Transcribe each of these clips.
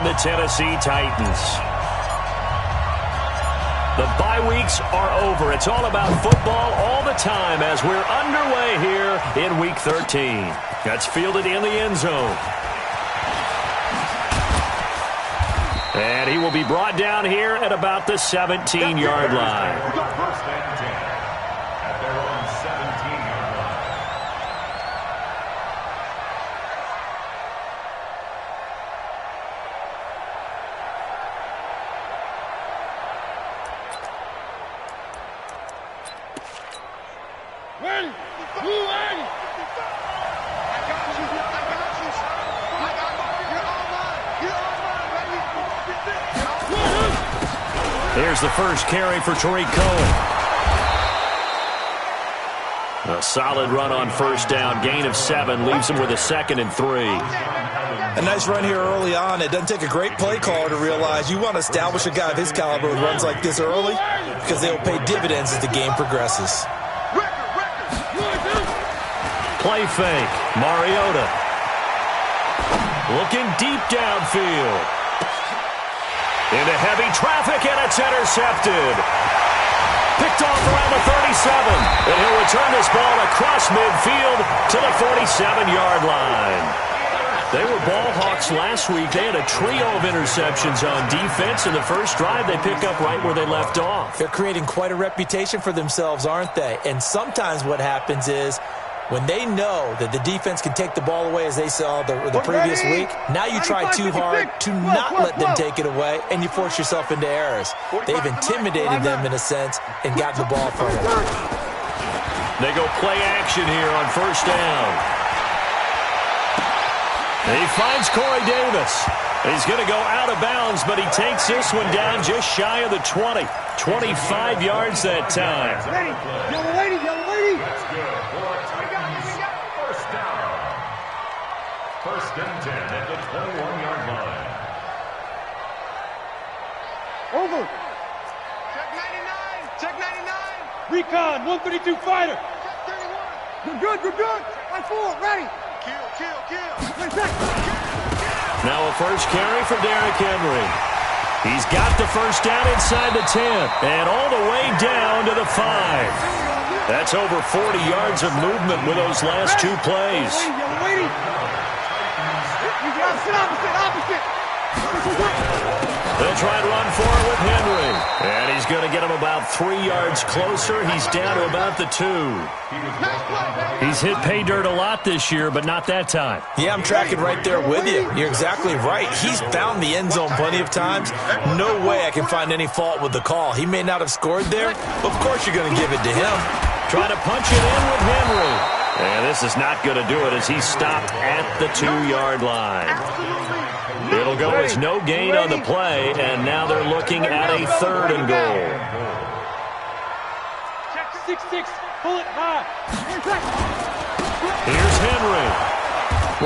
and the Tennessee Titans. The bye weeks are over. It's all about football all the time as we're underway here in Week 13. That's fielded in the end zone. And he will be brought down here at about the 17-yard line. First and 10 at their own 17-yard line. Ready? Blue ready? Here's the first carry for Tariq Cohen. A solid run on first down. Gain of 7 leaves him with a 2nd and 3. A nice run here early on. It doesn't take a great play caller to realize you want to establish a guy of his caliber with runs like this early because they'll pay dividends as the game progresses. Play fake. Mariota. Looking deep downfield. Into heavy traffic, and it's intercepted. Picked off around the 37. And he'll return this ball across midfield to the 47-yard line. They were ball hawks last week. They had a trio of interceptions on defense. In the first drive, they pick up right where they left off. They're creating quite a reputation for themselves, aren't they? And sometimes what happens is when they know that the defense can take the ball away, as they saw the previous week, now you try too hard to not let them take it away, and you force yourself into errors. They've intimidated them in a sense and gotten the ball from them. They go play action here on first down. He finds Corey Davis. He's going to go out of bounds, but he takes this one down just shy of the 20. 25 yards that time. Yellow lady, yellow lady. That's good. First down. First and 10 at the 21-yard line. Over. Check 99. Recon, 132 fighter. Check 31. You're good, you're good. On 4, ready. Kill. Now a first carry for Derrick Henry. He's got the first down inside the 10 and all the way down to the 5. That's over 40 yards of movement with those last 2 plays. Waiting. Opposite. They'll try and run for it with Henry. And he's going to get him about 3 yards closer. He's down to about the 2. He's hit pay dirt a lot this year, but not that time. Yeah, I'm tracking right there with you. You're exactly right. He's found the end zone plenty of times. No way I can find any fault with the call. He may not have scored there, but of course you're going to give it to him. Trying to punch it in with Henry. And this is not going to do it as he's stopped at the 2-yard line. It'll go as no gain on the play, and now they're looking at a 3rd and goal. Check 6-6, pull it high. Here's Henry.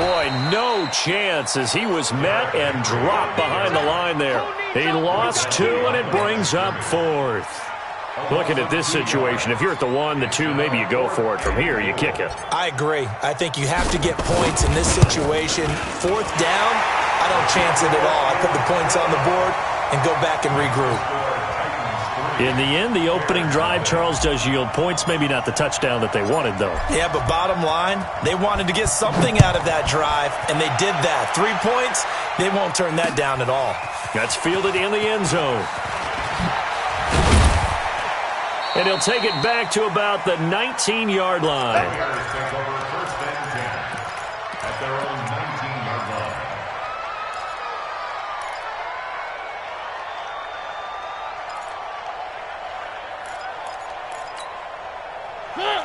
Boy, no chance as he was met and dropped behind the line there. He lost 2, and it brings up 4th. Looking at this situation, if you're at the 1, the 2, maybe you go for it. From here, you kick it. I agree. I think you have to get points in this situation. 4th down, I don't chance it at all. I put the points on the board and go back and regroup. In the end, the opening drive, Charles, does yield points. Maybe not the touchdown that they wanted, though. Yeah, but bottom line, they wanted to get something out of that drive, and they did that. 3 points, they won't turn that down at all. That's fielded in the end zone. And he'll take it back to about the 19-yard line. Take over first and 10 at their own 19-yard line.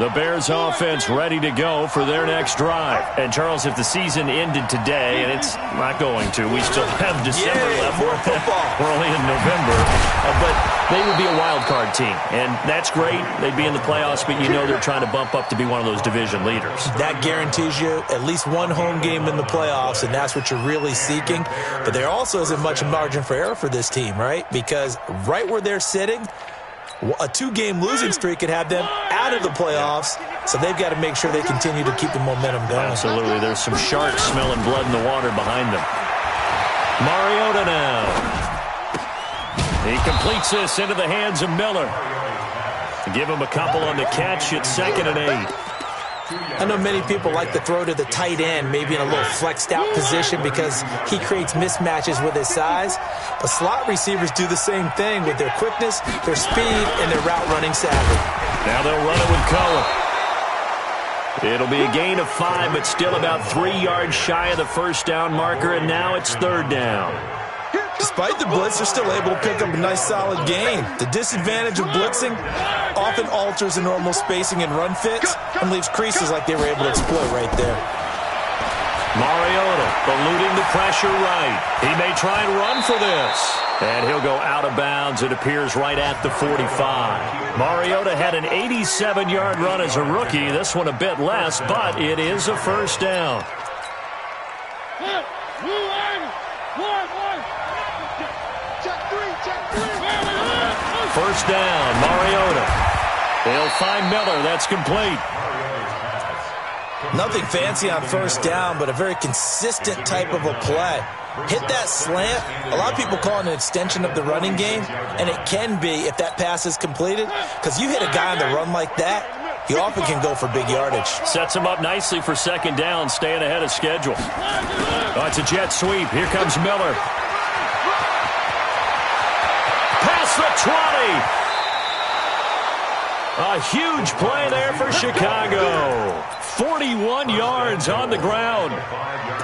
The Bears offense ready to go for their next drive. And, Charles, if the season ended today, and it's not going to, we still have December left. More football. We're only in November. But they would be a wild card team. And that's great. They'd be in the playoffs, but you know they're trying to bump up to be one of those division leaders. That guarantees you at least one home game in the playoffs, and that's what you're really seeking. But there also isn't much margin for error for this team, right? Because right where they're sitting, a 2-game losing streak could have them out of the playoffs, so they've got to make sure they continue to keep the momentum going. Absolutely. There's some sharks smelling blood in the water behind them. Mariota Mariota now. He completes this into the hands of Miller. Give him a couple on the catch at 2nd and 8. I know many people like to throw to the tight end, maybe in a little flexed out position because he creates mismatches with his size. But slot receivers do the same thing with their quickness, their speed, and their route running savvy. Now they'll run it with Cohen. It'll be a gain of 5, but still about 3 yards shy of the first down marker, and now it's 3rd down. Despite the blitz, they're still able to pick up a nice solid gain. The disadvantage of blitzing often alters the normal spacing and run fits and leaves creases like they were able to exploit right there. Mariota eluding the pressure right. He may try and run for this. And he'll go out of bounds, it appears, right at the 45. Mariota had an 87-yard run as a rookie. This one a bit less, but it is a first down. First down, Mariota. They'll find Miller. That's complete. Nothing fancy on first down, but a very consistent type of a play. Hit that slant. A lot of people call it an extension of the running game, and it can be if that pass is completed, because you hit a guy on the run like that, he often can go for big yardage. Sets him up nicely for 2nd down, staying ahead of schedule. Oh, it's a jet sweep. Here comes Miller. Past the 20. A huge play there for Chicago. 41 yards on the ground.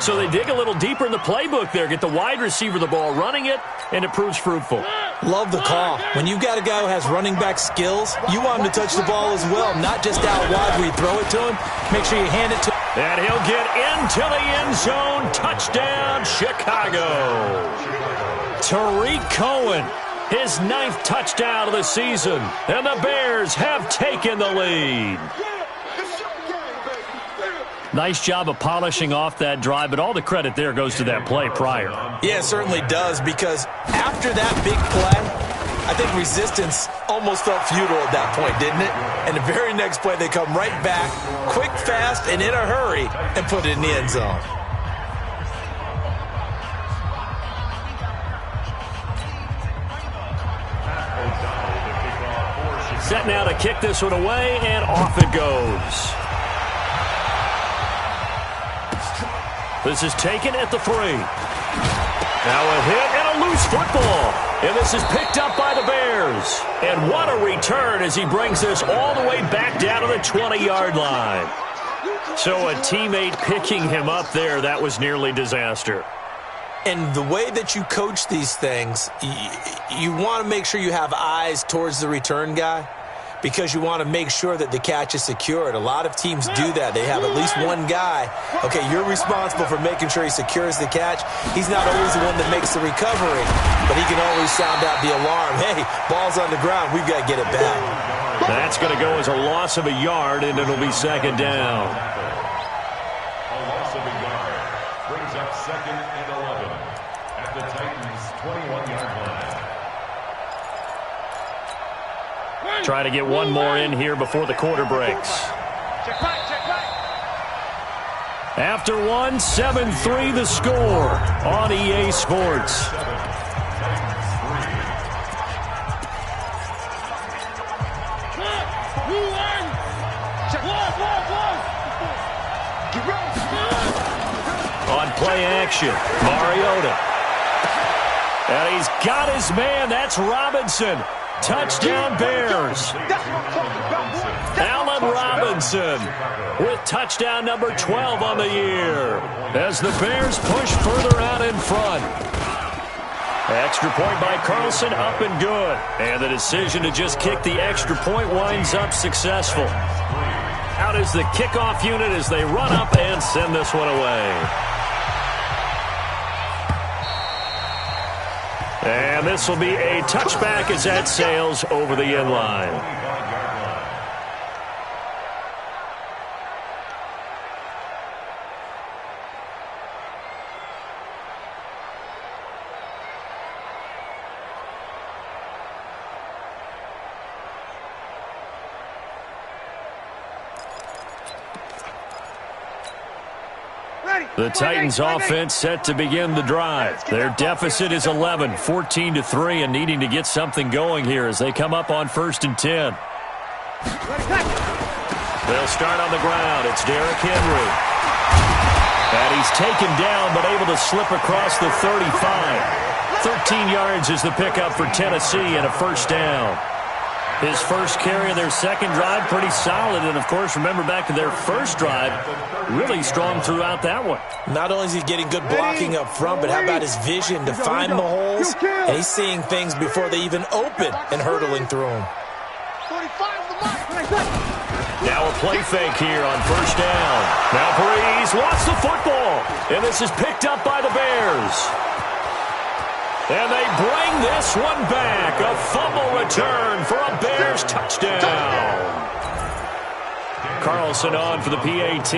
So they dig a little deeper in the playbook there, get the wide receiver the ball, running it, and it proves fruitful. Love the call. When you got a guy who has running back skills, you want him to touch the ball as well, not just out wide where you throw it to him. Make sure you hand it to him. And he'll get into the end zone. Touchdown, Chicago. Tariq Cohen, his 9th touchdown of the season. And the Bears have taken the lead. Nice job of polishing off that drive, but all the credit there goes to that play prior. Yeah, it certainly does, because after that big play, I think resistance almost felt futile at that point, didn't it? And the very next play, they come right back, quick, fast, and in a hurry, and put it in the end zone. Set now to kick this one away, and off it goes. This is taken at the 3. Now a hit and a loose football. And this is picked up by the Bears. And what a return as he brings this all the way back down to the 20-yard line. So a teammate picking him up there, that was nearly disaster. And the way that you coach these things, you want to make sure you have eyes towards the return guy, because you want to make sure that the catch is secured. A lot of teams do that. They have at least one guy. Okay, you're responsible for making sure he secures the catch. He's not always the one that makes the recovery, but he can always sound out the alarm. Hey, ball's on the ground. We've got to get it back. That's going to go as a loss of a yard, and it'll be 2nd down. A loss of a yard brings up 2nd and 11 at the Titans' 21-yard line. Try to get one more in here before the quarter breaks. Check back, check back. After one, 7-3 the score on EA Sports. On play action, Mariota. And he's got his man. That's Robinson. Touchdown Bears. Allen Robinson with touchdown number 12 on the year as the Bears push further out in front. Extra point by Carlson, up and good. And the decision to just kick the extra point winds up successful. Out is the kickoff unit as they run up and send this one away. And this will be a touchback as that sails over the end line. Ready. The Titans offense set to begin the drive. Their deficit is 11, 14-3, and needing to get something going here as they come up on 1st and 10. They'll start on the ground. It's Derrick Henry. And he's taken down but able to slip across the 35. 13 yards is the pickup for Tennessee and a first down. His first carry of their second drive, pretty solid. And, of course, remember back to their first drive, really strong throughout that one. Not only is he getting good blocking up front, but how about his vision to find the holes? And he's seeing things before they even open and hurdling through them. Now a play fake here on first down. Now Breeze wants the football. And this is picked up by the Bears. And they bring this one back. A fumble return for a Bears touchdown. Carlson on for the PAT.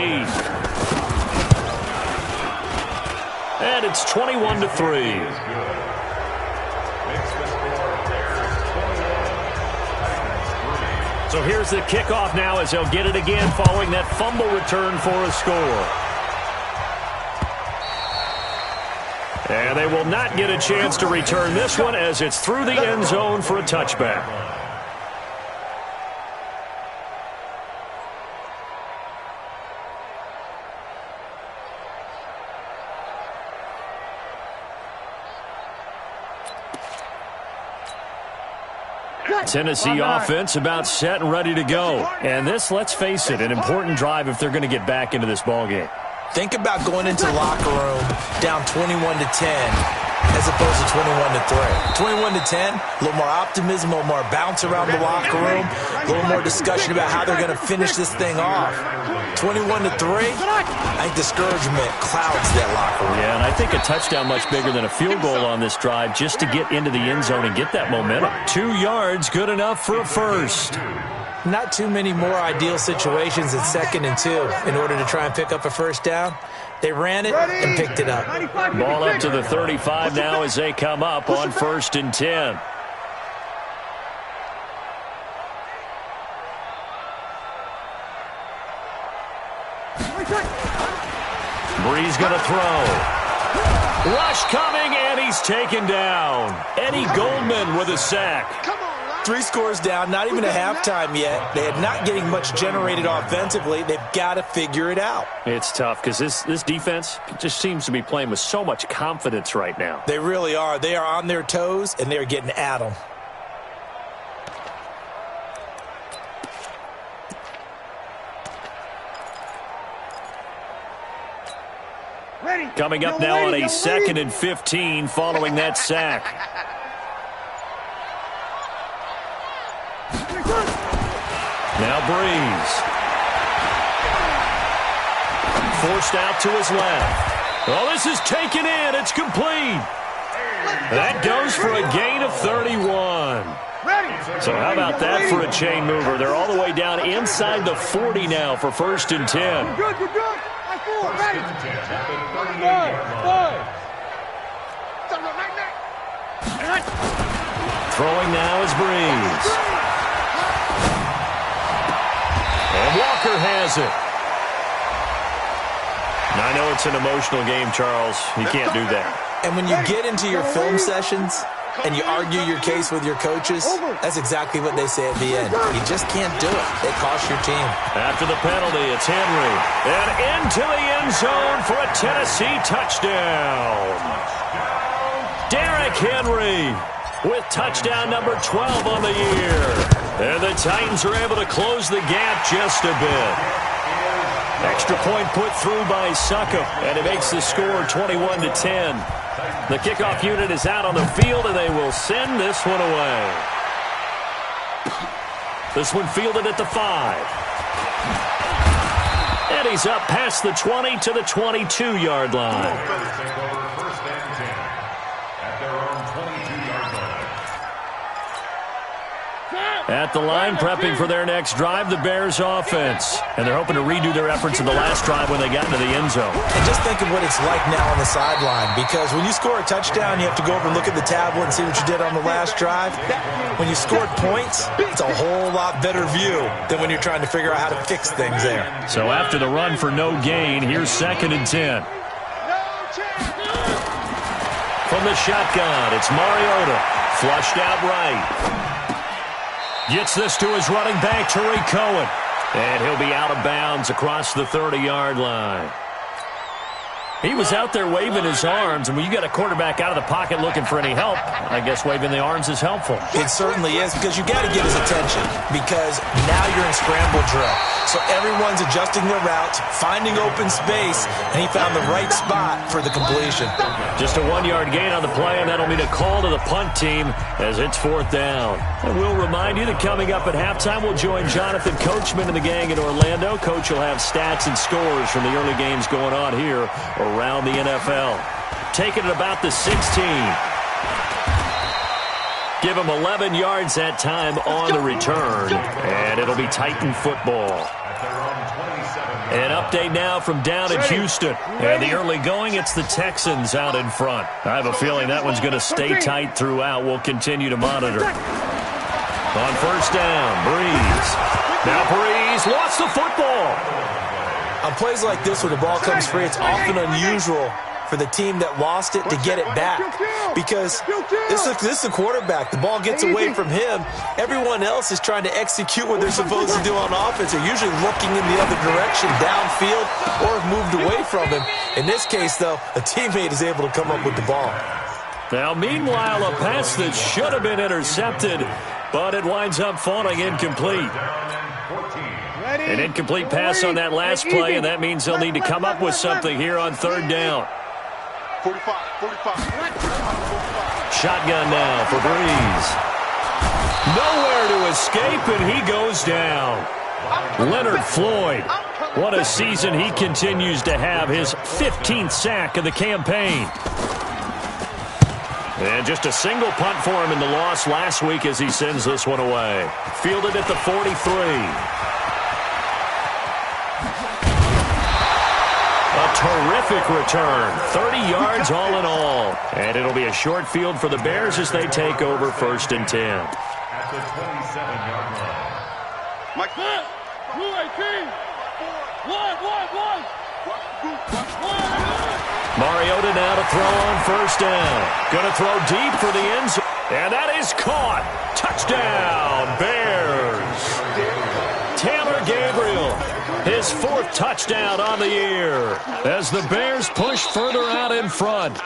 And it's 21-3. So here's the kickoff now as they'll get it again following that fumble return for a score. And they will not get a chance to return this one as it's through the end zone for a touchback. Tennessee offense about set and ready to go. And this, let's face it, an important drive if they're going to get back into this ballgame. Think about going into the locker room down 21-10 as opposed to 21-3. 21-10, a little more optimism, a little more bounce around the locker room, a little more discussion about how they're going to finish this thing off. 21-3, I think discouragement clouds that locker room. Yeah, and I think a touchdown much bigger than a field goal on this drive just to get into the end zone and get that momentum. 2 yards, good enough for a first. Not too many more ideal situations at 2nd and 2 in order to try and pick up a first down. They ran it and picked it up. Ball up to the 35 now as they come up on 1st and 10. Breeze going to throw. Rush coming, and he's taken down. Eddie Goldman with a sack. 3 scores down, not even a halftime yet. They are not getting much generated offensively. They've got to figure it out. It's tough because this defense just seems to be playing with so much confidence right now. They really are. They are on their toes, and they're getting at them. Coming up now on a 2nd and 15 following that sack. Now Breeze. Forced out to his left. Oh, this is taken in. It's complete. That goes for a gain of 31. So how about that for a chain mover? They're all the way down inside the 40 now for 1st and 10. Good. Throwing now is Breeze. And Walker has it. Now, I know it's an emotional game, Charles. You can't do that. And when you get into your film sessions and you argue your case with your coaches, that's exactly what they say at the end. You just can't do it. It costs your team. After the penalty, it's Henry. And into the end zone for a Tennessee touchdown. Derrick Henry with touchdown number 12 on the year. And the Titans are able to close the gap just a bit. Extra point put through by Succop, and it makes the score 21-10. The kickoff unit is out on the field, and they will send this one away. This one fielded at the 5. And he's up past the 20 to the 22-yard line. At the line, prepping for their next drive, the Bears offense. And they're hoping to redo their efforts in the last drive when they got into the end zone. And just think of what it's like now on the sideline, because when you score a touchdown, you have to go over and look at the tablet and see what you did on the last drive. When you scored points, it's a whole lot better view than when you're trying to figure out how to fix things there. So after the run for no gain, here's 2nd and 10. From the shotgun, it's Mariota. Flushed out right. Gets this to his running back, Tariq Cohen. And he'll be out of bounds across the 30-yard line. He was out there waving his arms, and when you got a quarterback out of the pocket looking for any help, I guess waving the arms is helpful. It certainly is, because you got to get his attention, because now you're in scramble drill. So everyone's adjusting their routes, finding open space, and he found the right spot for the completion. Just a 1-yard gain on the play, and that'll mean a call to the punt team as it's 4th down. And we'll remind you that coming up at halftime, we'll join Jonathan Coachman and the gang in Orlando. Coach will have stats and scores from the early games going on here around the NFL. Taking it about the 16. Give him 11 yards that time on the return, and it'll be Titan football. An update now from down in Houston. And the early going, it's the Texans out in front. I have a feeling that one's going to stay tight throughout. We'll continue to monitor. On first down, Breeze. Now Breeze lost the football. On plays like this where the ball comes free, it's often unusual for the team that lost it to get it back, because this is the quarterback. The ball gets away from him. Everyone else is trying to execute what they're supposed to do on offense. They're usually looking in the other direction, downfield, or have moved away from him. In this case, though, a teammate is able to come up with the ball. Now, meanwhile, a pass that should have been intercepted, but it winds up falling incomplete. An incomplete pass on that last play, and that means they'll need to come up with something here on 3rd down. 45. Shotgun now for Breeze. Nowhere to escape, and he goes down. Leonard Floyd. What a season he continues to have. His 15th sack of the campaign. And just a single punt for him in the loss last week as he sends this one away. Fielded at the 43. Terrific return. 30 yards all in all. And it'll be a short field for the Bears as they take over 1st and 10. At the 27-yard line. Mike, 2-18. 1. Mariota now to throw on first down. Going to throw deep for the end zone. And that is caught. Touchdown, Bears. Taylor Gabriel. His 4th touchdown on the year as the Bears push further out in front.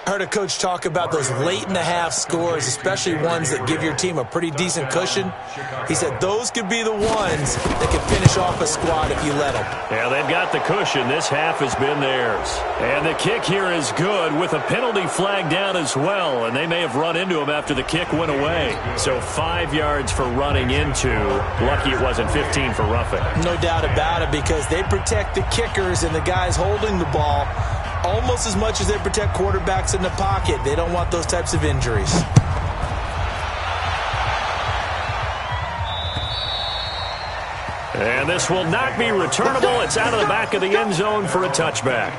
I heard a coach talk about those late-in-the-half scores, especially ones that give your team a pretty decent cushion. He said those could be the ones that could finish off a squad if you let them. Yeah, they've got the cushion. This half has been theirs. And the kick here is good with a penalty flag down as well, and they may have run into him after the kick went away. So 5 yards for running into. Lucky it wasn't 15 for roughing. No doubt about it, because they protect the kickers and the guys holding the ball almost as much as they protect quarterbacks in the pocket. They don't want those types of injuries. And this will not be returnable. It's out of the back of the end zone for a touchback.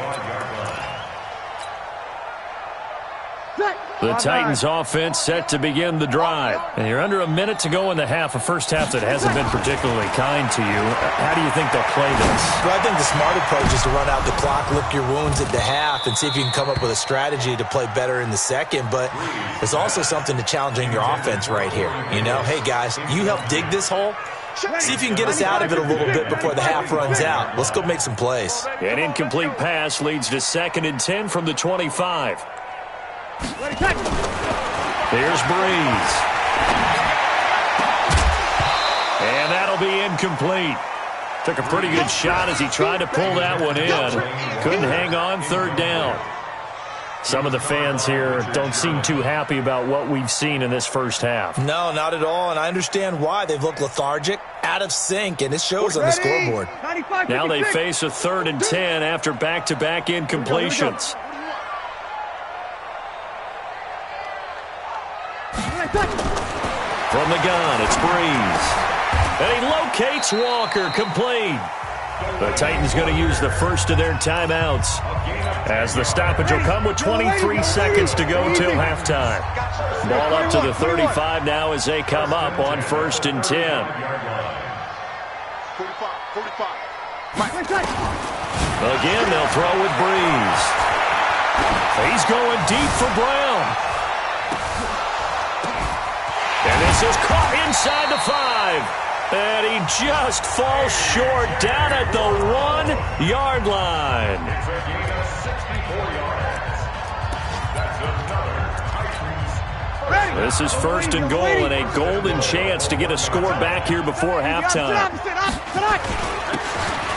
The Titans offense set to begin the drive. And you're under a minute to go in the half, a first half that hasn't been particularly kind to you. How do you think they'll play this? Well, I think the smart approach is to run out the clock, lick your wounds at the half, and see if you can come up with a strategy to play better in the second. But there's also something to challenging your offense right here. You know, hey, guys, you help dig this hole. See if you can get us out of it a little bit before the half runs out. Let's go make some plays. An incomplete pass leads to 2nd and 10 from the 25. Here's Breeze. And that'll be incomplete. Took a pretty good shot as he tried to pull that one in. Couldn't hang on, 3rd down. Some of the fans here don't seem too happy about what we've seen in this first half. No, not at all, and I understand why. They've looked lethargic, out of sync, and it shows on the scoreboard. Now they face a 3rd and 10 after back-to-back incompletions. From the gun, it's Breeze. And he locates Walker, complete. The Titans going to use the first of their timeouts, as the stoppage will come with 23 seconds to go till halftime. Ball up to the 35 now as they come up on 1st and 10. 45. Again, they'll throw with Breeze. He's going deep for Brown. pass is caught inside the 5. And he just falls short down at the 1-yard line. It's a gain of 64 yards. That's another Titans. This is first and goal and a golden chance to get a score back here before halftime.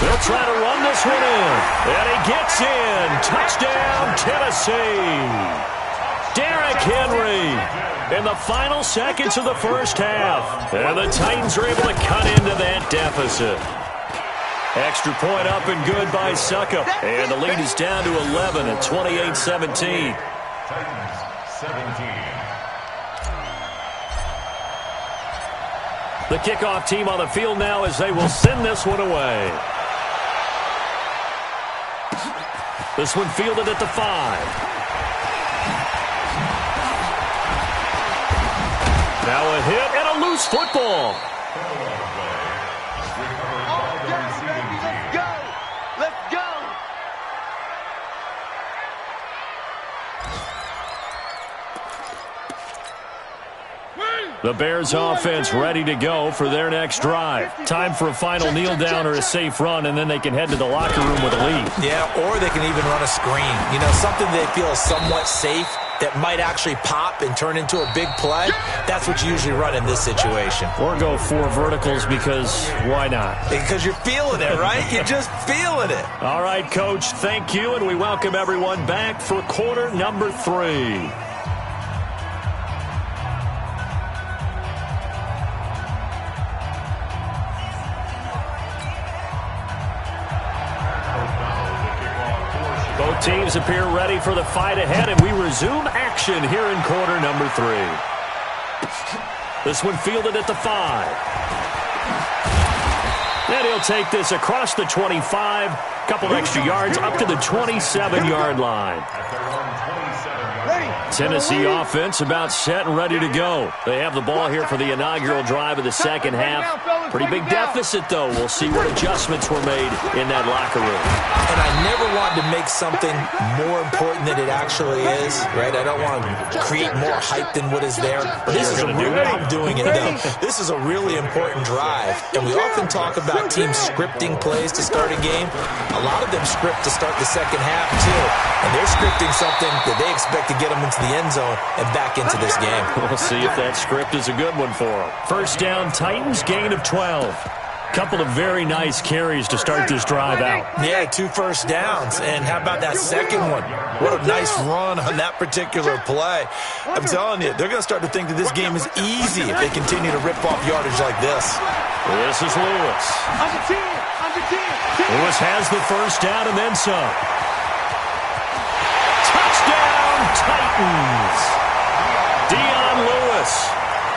They'll try to run this one in. And he gets in. Touchdown, Tennessee. Derrick Henry in the final seconds of the first half. And the Titans are able to cut into that deficit. Extra point up and good by Succop. And the lead is down to 11 at 28-17. Titans 17. The kickoff team on the field now as they will send this one away. This one fielded at the 5. Now a hit and a loose football. Let's go. Let's go. The Bears offense ready to go for their next drive. Time for a final kneel down or a safe run, and then they can head to the locker room with a lead. Yeah, or they can even run a screen. You know, something they feel is somewhat safe that might actually pop and turn into a big play. That's what you usually run in this situation. Or go 4 verticals because why not? Because you're feeling it, right? You're just feeling it. All right, Coach, thank you, and we welcome everyone back for quarter number 3. Both teams appear ready for the fight ahead, and we resume action here in quarter number 3. This one fielded at the 5. And he'll take this across the 25, couple extra yards up to the 27-yard line. Tennessee offense about set and ready to go. They have the ball here for the inaugural drive of the second half. Pretty big deficit, though. We'll see what adjustments were made in that locker room. And I never want to make something more important than it actually is, right? I don't want to create more hype than what is there. But this is a real, I'm doing it, though. This is a really important drive. And we often talk about teams scripting plays to start a game. A lot of them script to start the second half, too. And they're scripting something that they expect to get them into the end zone and back into this game. We'll see if that script is a good one for them. First down, Titans, gain of 12. Couple of very nice carries to start this drive out. Yeah, 2 first downs. And how about that second one? What a nice run on that particular play. I'm telling you, they're going to start to think that this game is easy if they continue to rip off yardage like this. This is Lewis. Lewis has the first down and then some. Touchdown, Titans. Dion Lewis.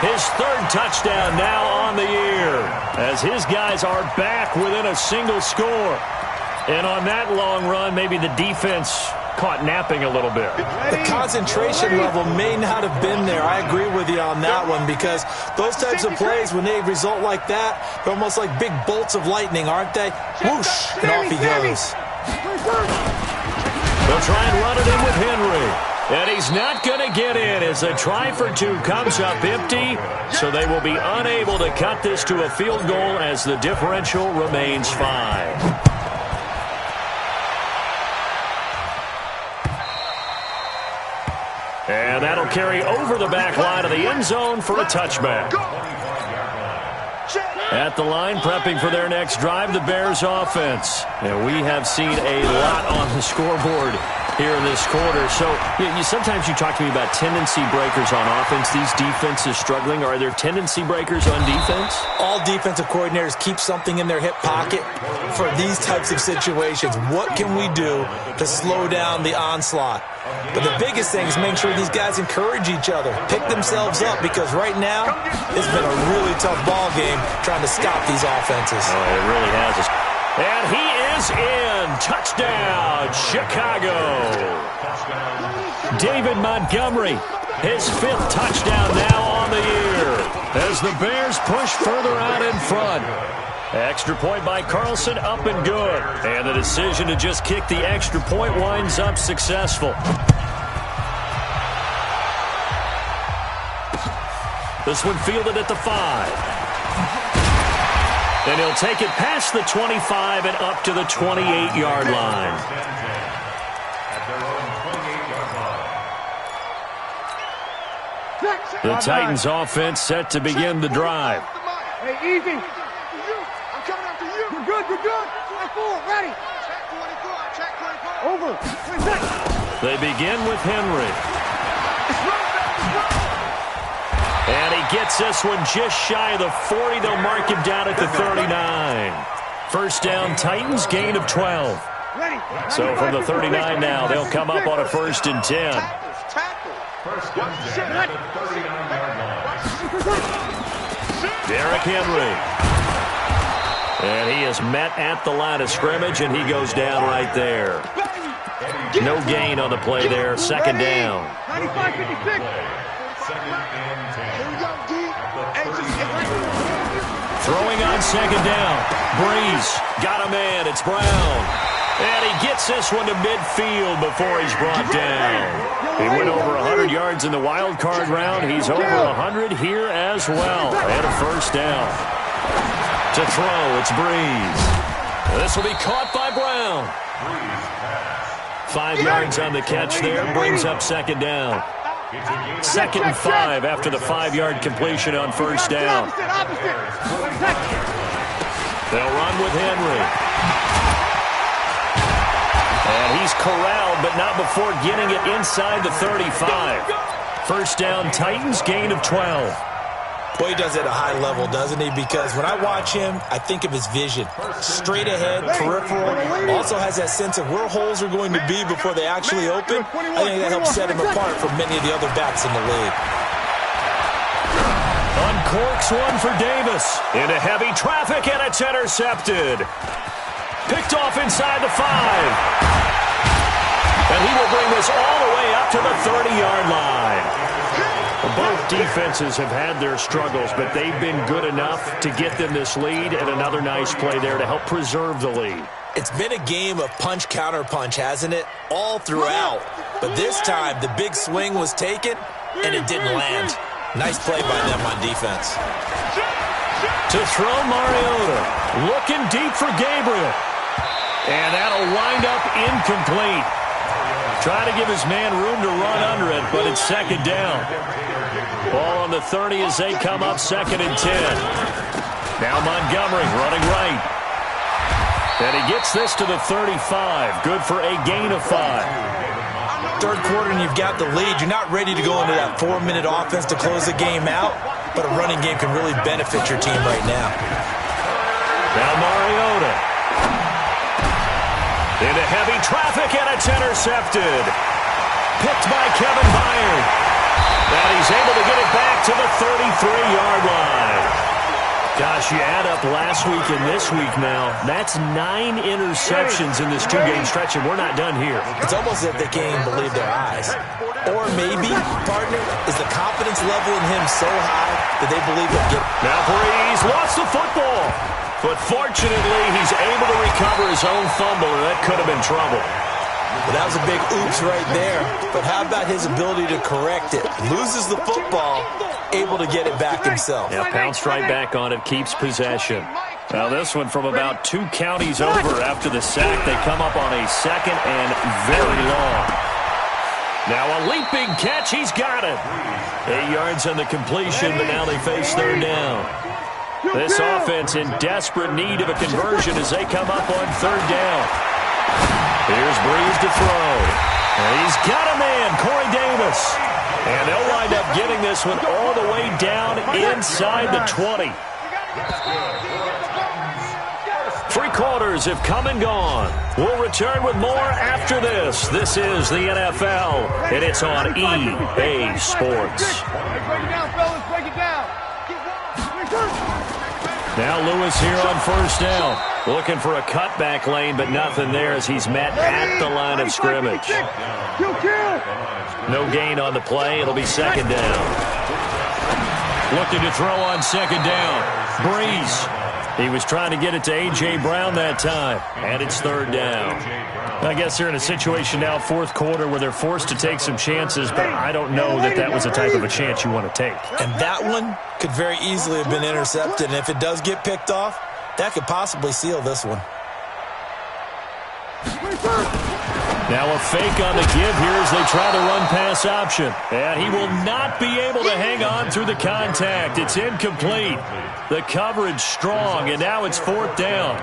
His 3rd touchdown now on the year as his guys are back within a single score. And on that long run, maybe the defense caught napping a little bit. The concentration level may not have been there. I agree with you on that one because those types of plays, when they result like that, they're almost like big bolts of lightning, aren't they? Whoosh, and off he goes. They'll try and run it in with Henry. And he's not going to get in as a try for 2 comes up empty. So they will be unable to cut this to a field goal as the differential remains 5. And that'll carry over the back line of the end zone for a touchback. At the line, prepping for their next drive, the Bears offense. And we have seen a lot on the scoreboard here in this quarter. So sometimes you talk to me about tendency breakers on offense. These defenses struggling. Are there tendency breakers on defense? All defensive coordinators keep something in their hip pocket for these types of situations. What can we do to slow down the onslaught? But the biggest thing is making sure these guys encourage each other, pick themselves up, because right now it's been a really tough ball game trying to stop these offenses. Oh, it really has. And he is in. Touchdown, Chicago. David Montgomery, his 5th touchdown now on the year as the Bears push further out in front. Extra point by Carlson, up and good. And the decision to just kick the extra point winds up successful. This one fielded at the 5. And he'll take it past the 25 and up to the 28-yard line. The Titans offense set to begin the drive. Hey, easy. I'm coming after you. You're good, you're good. 24, ready. Check 24, check 24. Over. 26. They begin with Henry. And he gets this one just shy of the 40. They'll mark him down at the 39. First down, Titans, gain of 12. So from the 39 now, they'll come up on a 1st and 10. First down at the 39-yard line. Derrick Henry. And he is met at the line of scrimmage, and he goes down right there. No gain on the play there. Second down. 95-56. Second and 10. Throwing on second down. Breeze got a man. It's Brown. And he gets this one to midfield before he's brought down. He went over 100 yards in the wild card round. He's over 100 here as well. And a first down. To throw, it's Breeze. This will be caught by Brown. 5 yards on the catch there. Brings up second down. Second and 5 after the 5-yard completion on first down. They'll run with Henry. And he's corralled, but not before getting it inside the 35. First down, Titans, gain of 12. Boy, he does it at a high level, doesn't he? Because when I watch him, I think of his vision. Straight ahead, peripheral. Also has that sense of where holes are going to be before they actually open. I think that helps set him apart from many of the other backs in the league. Uncorks one for Davis. Into heavy traffic, and it's intercepted. Picked off inside the 5. And he will bring this all the way up to the 30-yard line. Both defenses have had their struggles, but they've been good enough to get them this lead, and another nice play there to help preserve the lead. It's been a game of punch-counter-punch, hasn't it? All throughout. But this time, the big swing was taken, and it didn't land. Nice play by them on defense. To throw, Mariota. Looking deep for Gabriel. And that'll wind up incomplete. Try to give his man room to run under it, but it's second down. Ball on the 30 as they come up, second and 10. Now Montgomery running right. And he gets this to the 35. Good for a gain of 5. Third quarter and you've got the lead. You're not ready to go into that 4-minute offense to close the game out, but a running game can really benefit your team right now. Now Mariota. Into heavy traffic, and it's intercepted. Picked by Kevin Byard. And he's able to get it back to the 33-yard line. Gosh, you add up last week and this week now. That's 9 interceptions in this 2-game stretch, and we're not done here. It's almost as if they can't even believe their eyes. Or maybe, partner, is the confidence level in him so high that they believe he'll get it. Now Breeze lost the football. But fortunately, he's able to recover his own fumble, and that could have been trouble. Well, that was a big oops right there. But how about his ability to correct it? Loses the football, able to get it back himself. Yeah, pounced right back on it, keeps possession. Now this one from about 2 counties over after the sack. They come up on a second and very long. Now a leaping catch, he's got it. 8 yards on the completion, but now they face third down. This offense in desperate need of a conversion as they come up on third down. Here's Breeze to throw. And he's got a man, Corey Davis. And they'll wind up getting this one all the way down inside the 20. 3 quarters have come and gone. We'll return with more after this. This is the NFL, and it's on EA Sports. Break it down, fellas. Break it down. Now Lewis here on first down. Looking for a cutback lane, but nothing there as he's met at the line of scrimmage. No gain on the play. It'll be second down. Looking to throw on second down. Breeze He was trying to get it to A.J. Brown that time, and it's third down. I guess they're in a situation now, fourth quarter, where they're forced to take some chances, but I don't know that that was the type of a chance you want to take. And that one could very easily have been intercepted, and if it does get picked off, that could possibly seal this one. Now a fake on the give here as they try the run-pass option. And he will not be able to hang on through the contact. It's incomplete. The coverage strong, and now it's fourth down.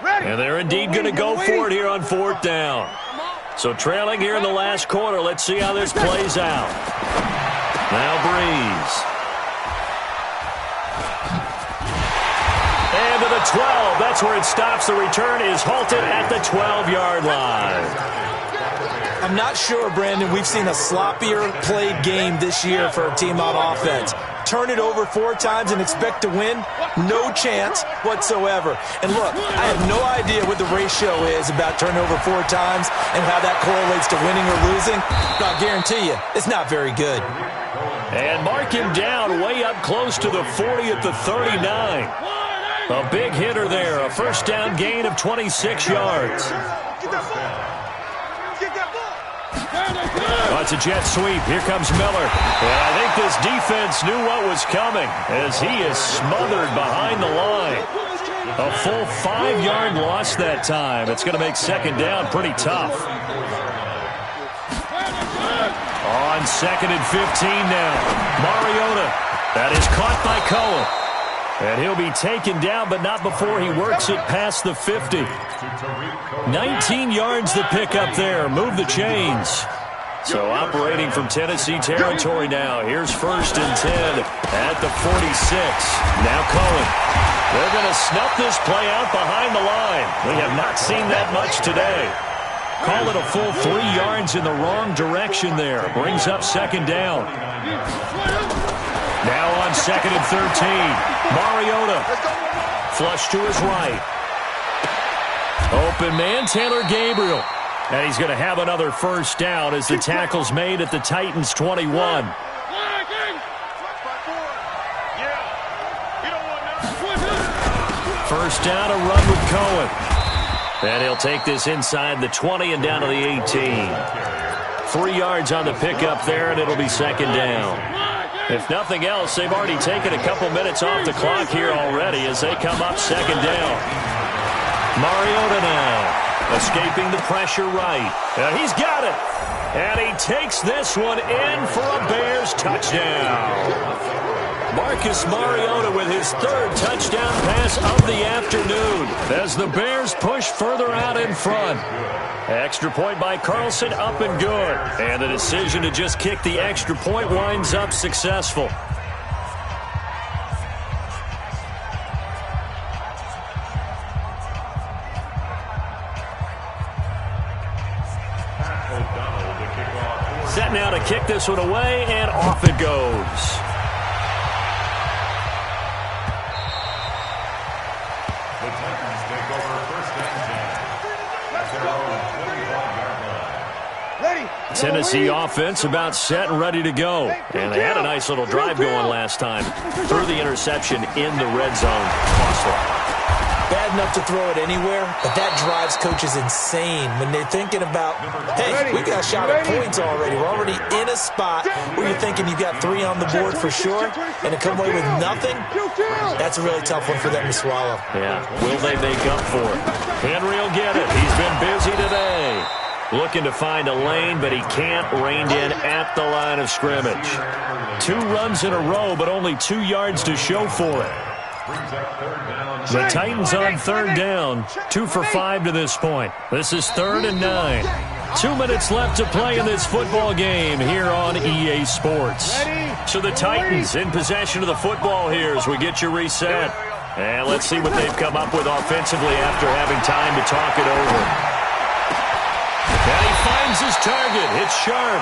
And they're indeed going to go for it here on fourth down. So trailing here in the last quarter. Let's see how this plays out. Now Breeze. And to the 12. That's where it stops. The return is halted at the 12-yard line. I'm not sure, Brandon, we've seen a sloppier played game this year for a team on offense. Turn it over 4 times and expect to win? No chance whatsoever. And look, I have no idea what the ratio is about turnover 4 times and how that correlates to winning or losing, but I'll guarantee you, it's not very good. And mark him down way up close to the 40 at the 39. A big hitter there, a first down gain of 26 yards. Oh, it's a jet sweep. Here comes Miller. And I think this defense knew what was coming as he is smothered behind the line. A full 5-yard loss that time. It's going to make second down pretty tough. On second and 15 now. Mariota. That is caught by Cohen. And he'll be taken down, but not before he works it past the 50. 19 yards to pick up there. Move the chains. So operating from Tennessee territory now. Here's first and 10 at the 46. Now Cohen. They're going to snuff this play out behind the line. We have not seen that much today. Call it a full 3 yards in the wrong direction there. Brings up second down. Now on second and 13. Mariota. Flush to his right. Open man, Taylor Gabriel. And he's going to have another first down as the tackle's made at the Titans' 21. First down, a run with Cohen. And he'll take this inside the 20 and down to the 18. 3 yards on the pickup there, and it'll be second down. If nothing else, they've already taken a couple minutes off the clock here already as they come up second down. Mariota now. Escaping the pressure right. He's got it. And he takes this one in for a Bears touchdown. Marcus Mariota with his 3rd touchdown pass of the afternoon as the Bears push further out in front. Extra point by Carlson, up and good. And the decision to just kick the extra point winds up successful. Set now to kick this one away, and off it goes. The Titans take over first and 10 at their own 25-yard line. Tennessee offense about set and ready to go. And they had a nice little drive going last time. Threw the interception in the red zone. Costly. Bad enough to throw it anywhere, but that drives coaches insane when they're thinking about, hey, we got a shot at points already. We're already in a spot where you're thinking you've got 3 on the board for sure, and to come away with nothing, that's a really tough one for them to swallow. Yeah, will they make up for it? Henry will get it. He's been busy today. Looking to find a lane, but he can't. Reined in at the line of scrimmage. 2 runs in a row, but only 2 yards to show for it. The Titans on third down, 2 for 5 to this point. This is 3rd and 9. 2 minutes left to play in this football game here on EA Sports. So the Titans in possession of the football here as we get you reset. And let's see what they've come up with offensively after having time to talk it over. And he finds his target. It's Sharp.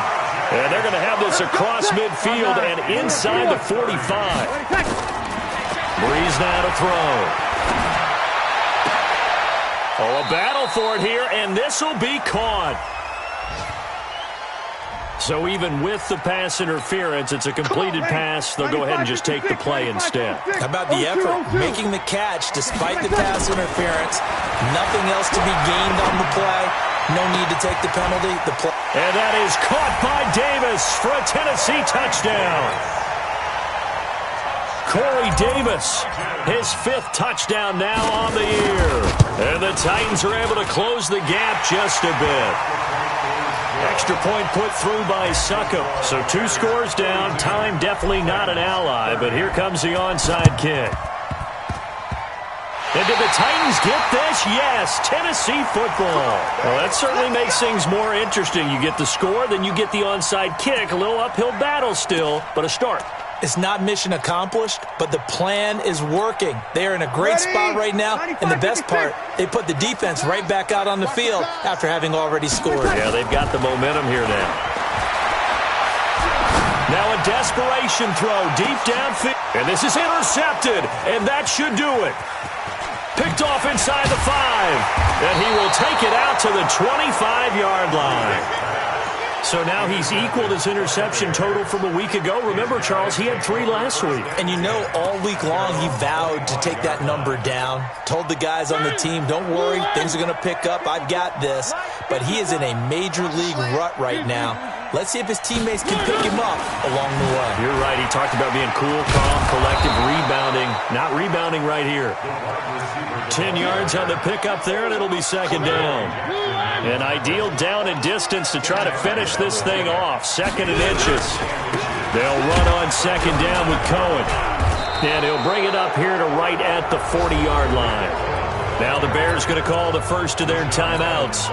And they're going to have this across midfield and inside the 45. Breeze now to throw. Oh, a battle for it here, and this will be caught. So even with the pass interference, it's a completed pass. They'll go ahead and just take the play instead. How about the effort? Making the catch despite the pass interference. Nothing else to be gained on the play. No need to take the penalty. And that is caught by Davis for a Tennessee touchdown. Corey Davis, his 5th touchdown now on the year. And the Titans are able to close the gap just a bit. Extra point put through by Succop. So 2 scores down. Time definitely not an ally, but here comes the onside kick. And did the Titans get this? Yes, Tennessee football. Well, that certainly makes things more interesting. You get the score, then you get the onside kick. A little uphill battle still, but a start. It's not mission accomplished, but the plan is working. They are in a great spot right now, and the best part, they put the defense right back out on the field after having already scored. Yeah, they've got the momentum here now. Now a desperation throw deep downfield. And this is intercepted, and that should do it. Picked off inside the 5, and he will take it out to the 25-yard line. So now he's equaled his interception total from a week ago. Remember, Charles, he had 3 last week. And you know, all week long he vowed to take that number down. Told the guys on the team, don't worry, things are going to pick up. I've got this. But he is in a major league rut right now. Let's see if his teammates can pick him up along the way. You're right. He talked about being cool, calm, collective, rebounding. Not rebounding right here. 10 yards on the pickup there, and it'll be 2nd down. An ideal down and distance to try to finish this thing off. 2nd and inches. They'll run on 2nd down with Cohen. And he'll bring it up here to right at the 40-yard line. Now the Bears going to call the first of their timeouts.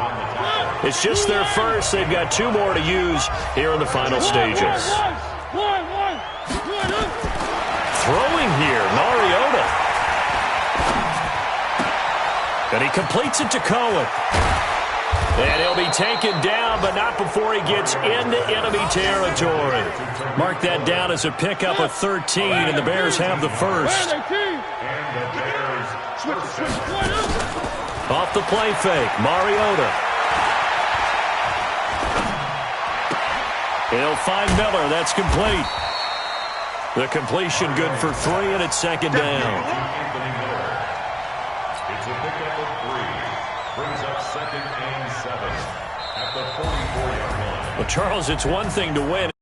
It's just their first. They've got 2 more to use here in the final stages. Throwing here, Mariota. And he completes it to Cohen. And he'll be taken down, but not before he gets into enemy territory. Mark that down as a pickup of 13, and the Bears have the first. Off the play fake, Mariota. He'll find Miller. That's complete. The completion good for 3, and it's 2nd down. It's a pickup of 3. Brings up 2nd and 7 at the 44-yard line. Well, Charles, it's one thing to win.